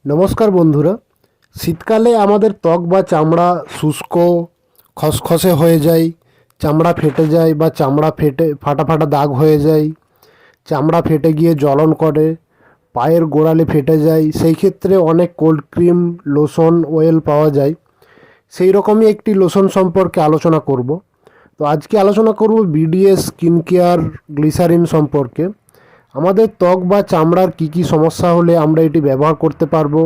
নমস্কার বন্ধুরা। শীতকালে আমাদের ত্বক বা চামড়া শুষ্ক খসখসে হয়ে যায়, চামড়া ফেটে যায় বা চামড়া ফেটে ফাটা ফাটা দাগ হয়ে যায়, চামড়া ফেটে গিয়ে জ্বলন করে, পায়ের গোড়ালি ফেটে যায়। সেই ক্ষেত্রে অনেক কোল্ড ক্রিম, লোশন, অয়েল পাওয়া যায়। সেই রকমই একটি লোশন সম্পর্কে আলোচনা করব। তো আজকে আলোচনা করব বিডিএস স্কিন কেয়ার গ্লিসারিন সম্পর্কে। আমাদের ত্বক বা চামড়ার কী কী সমস্যা হলে আমরা এটি ব্যবহার করতে পারবো,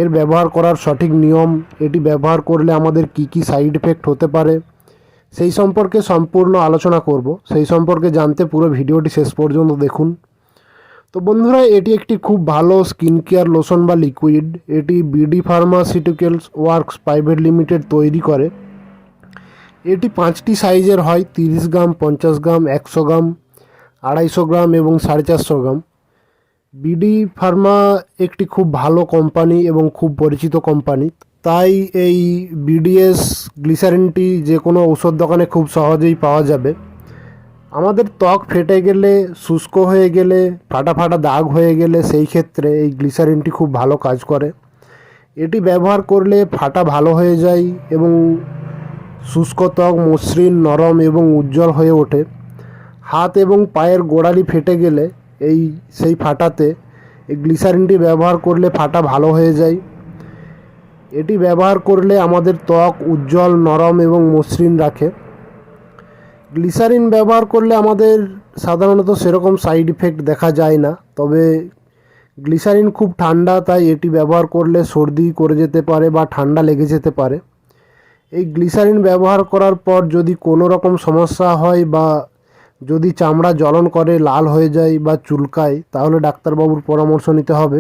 এর ব্যবহার করার সঠিক নিয়ম, এটি ব্যবহার করলে আমাদের কী কী সাইড এফেক্ট হতে পারে, সেই সম্পর্কে সম্পূর্ণ আলোচনা করব। সেই সম্পর্কে জানতে পুরো ভিডিওটি শেষ পর্যন্ত দেখুন। তো বন্ধুরা, এটি একটি খুব ভালো স্কিন কেয়ার লোশন বা লিকুইড। এটি BD pharmaceuticals works private limited তৈরি করে। এটি 5টি সাইজের হয়: 30 গ্রাম, 50 গ্রাম, 100 গ্রাম, 250 গ্রাম এবং 450 গ্রাম। বিডি ফার্মা একটি খুব ভালো কোম্পানি এবং খুব পরিচিত কোম্পানি, তাই এই বিডিএস গ্লিসারিনটি যে কোনো ঔষধ দোকানে খুব সহজেই পাওয়া যাবে। আমাদের ত্বক ফেটে গেলে, শুষ্ক হয়ে গেলে, ফাটা ফাটা দাগ হয়ে গেলে সেই ক্ষেত্রে এই গ্লিসারিনটি খুব ভালো কাজ করে। এটি ব্যবহার করলে ফাটা ভালো হয়ে যায় এবং শুষ্ক ত্বক মসৃণ, নরম এবং উজ্জ্বল হয়ে ওঠে। হাত এবং পায়ের গোড়ালি ফেটে গেলে সেই ফাটাতে এই গ্লিসারিনটি ব্যবহার করলে ফাটা ভালো হয়ে যায়। এটি ব্যবহার করলে আমাদের ত্বক উজ্জ্বল, নরম এবং মসৃণ রাখে। গ্লিসারিন ব্যবহার করলে আমাদের সাধারণত সেরকম সাইড ইফেক্ট দেখা যায় না, তবে গ্লিসারিন খুব ঠান্ডা, তাই এটি ব্যবহার করলে সর্দি করে যেতে পারে বা ঠান্ডা লেগে যেতে পারে। এই গ্লিসারিন ব্যবহার করার পর যদি কোনো রকম সমস্যা হয় বা যদি চামড়া জ্বলন করে, লাল হয়ে যায় বা চুলকায়, তাহলে ডাক্তারবাবুর পরামর্শ নিতে হবে।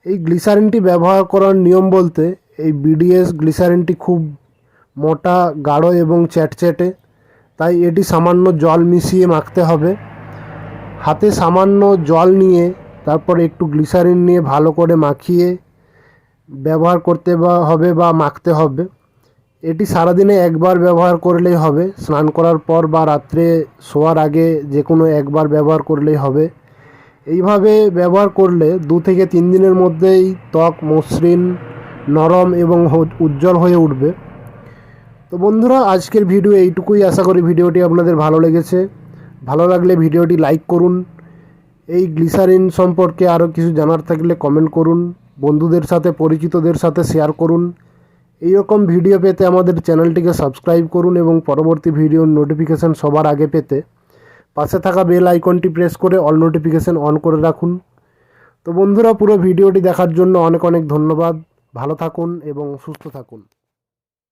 এই গ্লিসারিনটি ব্যবহার করার নিয়ম বলতে, এই বিডিএস গ্লিসারিনটি খুব মোটা, গাঢ় এবং চ্যাটচ্যাটে, তাই এটি সামান্য জল মিশিয়ে মাখতে হবে। হাতে সামান্য জল নিয়ে তারপর একটু গ্লিসারিন নিয়ে ভালো করে মাখিয়ে ব্যবহার করতে হবে বা মাখতে হবে। এটি সারাদিনে একবার ব্যবহার করলেই হবে। স্নান করার পর বা রাত্রে শোয়ার আগে যে কোনো একবার ব্যবহার করলেই হবে। এইভাবে ব্যবহার করলে 2 থেকে 3 দিনের মধ্যেই ত্বক মসৃণ, নরম এবং উজ্জ্বল হয়ে উঠবে। তো বন্ধুরা, আজকের ভিডিও এইটুকুই। আশা করি ভিডিওটি আপনাদের ভালো লেগেছে। ভালো লাগলে ভিডিওটি লাইক করুন। এই গ্লিসারিন সম্পর্কে আরও কিছু জানার থাকলে কমেন্ট করুন। বন্ধুদের সাথে, পরিচিতদের সাথে শেয়ার করুন। এই রকম ভিডিও পেতে আমাদের চ্যানেলটিকে সাবস্ক্রাইব করুন এবং পরবর্তী ভিডিওর নোটিফিকেশান সবার আগে পেতে পাশে থাকা বেল আইকনটি প্রেস করে অল নোটিফিকেশান অন করে রাখুন। তো বন্ধুরা, পুরো ভিডিওটি দেখার জন্য অনেক অনেক ধন্যবাদ। ভালো থাকুন এবং সুস্থ থাকুন।